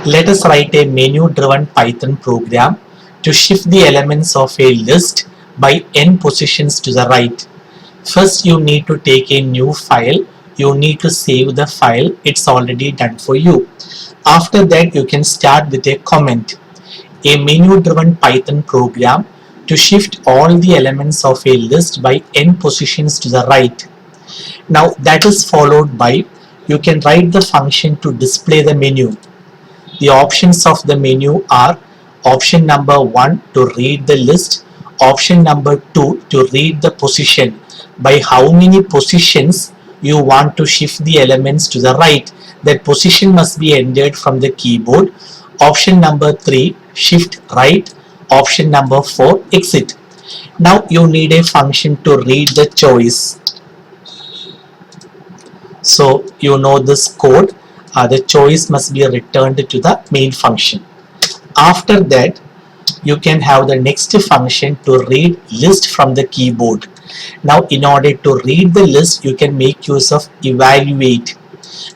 Let us write a menu-driven Python program to shift the elements of a list by n positions to the right. First, you need to take a new file. You need to save the file. It's already done for you. After that, you can start with a comment. A menu-driven Python program to shift all the elements of a list by n positions to the right. Now that is followed by, you can write the function to display the menu. The options of the menu are option number 1 to read the list, option number 2 to read the position, by how many positions you want to shift the elements to the right. That position must be entered from the keyboard. Option number 3 shift right, option number 4 exit. Now you need a function to read the choice. So you know this code. The choice must be returned to the main function. After that, you can have the next function to read list from the keyboard. Now in order to read the list, you can make use of evaluate.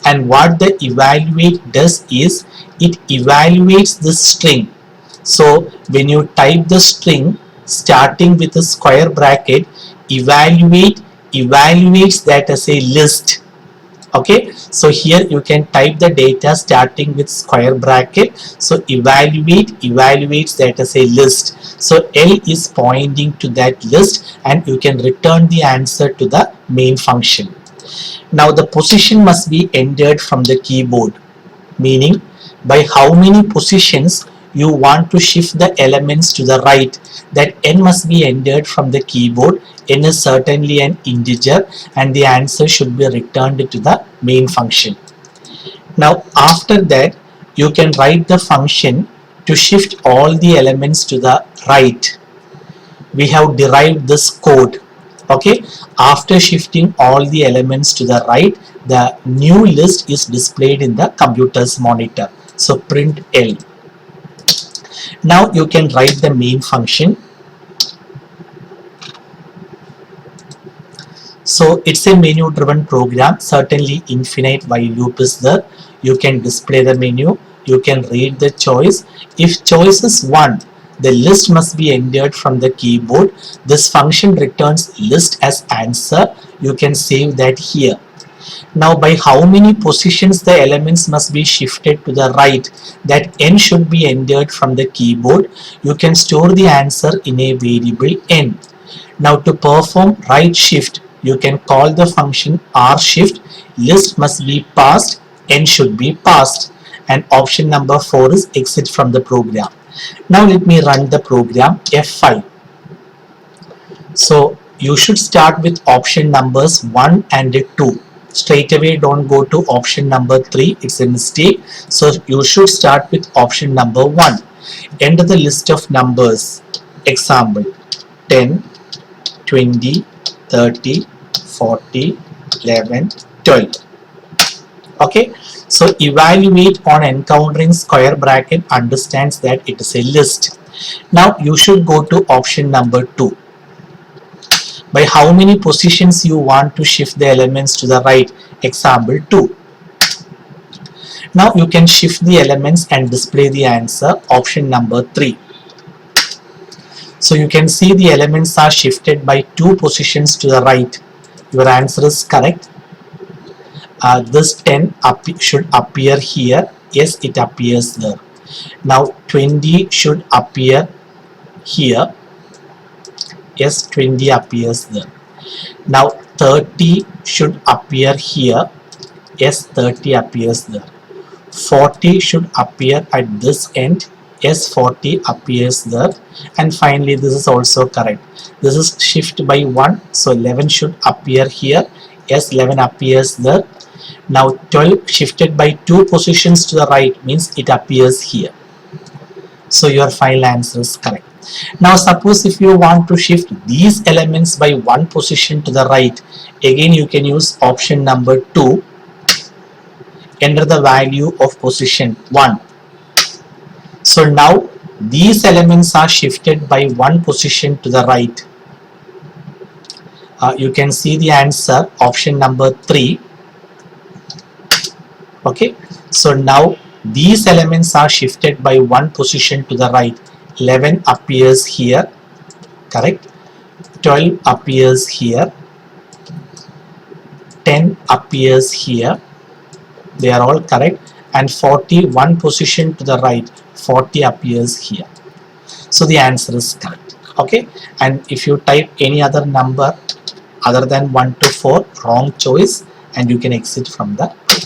And what the evaluate does is, it evaluates the string. So when you type the string starting with a square bracket, evaluate evaluates that as a list. Okay, so here you can type the data starting with square bracket. So evaluate evaluates that as a list. So L is pointing to that list, and you can return the answer to the main function. Now the position must be entered from the keyboard, meaning by how many positions you want to shift the elements to the right. That n must be entered from the keyboard. N is certainly an integer, and the answer should be returned to the main function. Now after that, you can write the function to shift all the elements to the right. We have derived this code. Okay, after shifting all the elements to the right, the new list is displayed in the computer's monitor. So print L. Now you can write the main function. So it's a menu driven program. Certainly infinite while loop is there. You can display the menu. You can read the choice. If choice is 1, the list must be entered from the keyboard. This function returns list as answer. You can save that here. Now by how many positions the elements must be shifted to the right, that n should be entered from the keyboard. You can store the answer in a variable n. Now to perform right shift, you can call the function rshift. List must be passed, n should be passed, and option number 4 is exit from the program. Now let me run the program. F5. So you should start with option numbers 1 and 2. Straight away don't go to option number 3, it's a mistake. So you should start with option number 1. Enter the list of numbers. Example 10, 20, 30, 40, 11, 12. Okay, so evaluate on encountering square bracket understands that it is a list. Now you should go to option number 2. By how many positions you want to shift the elements to the right. Example 2. Now you can shift the elements and display the answer. Option number 3. So you can see the elements are shifted by 2 positions to the right. Your answer is correct. This 10 should appear here. Yes, it appears there. Now 20 should appear here. Yes, 20 appears there. Now 30 should appear here. Yes, 30 appears there. 40 should appear at this end. Yes, 40 appears there. And finally this is also correct. This is shift by 1, so 11 should appear here. Yes, 11 appears there. Now 12 shifted by 2 positions to the right means it appears here. So your final answer is correct. Now suppose if you want to shift these elements by 1 position to the right, again you can use option number 2. Enter the value of position 1. So now these elements are shifted by 1 position to the right. You can see the answer, option number 3. Okay, so now These elements are shifted by one position to the right. 11 appears here, correct? 12 appears here, 10 appears here, they are all correct, and 40 one position to the right, 40 appears here. So the answer is correct. Okay, and if you type any other number other than 1 to 4, wrong choice, and you can exit from the page.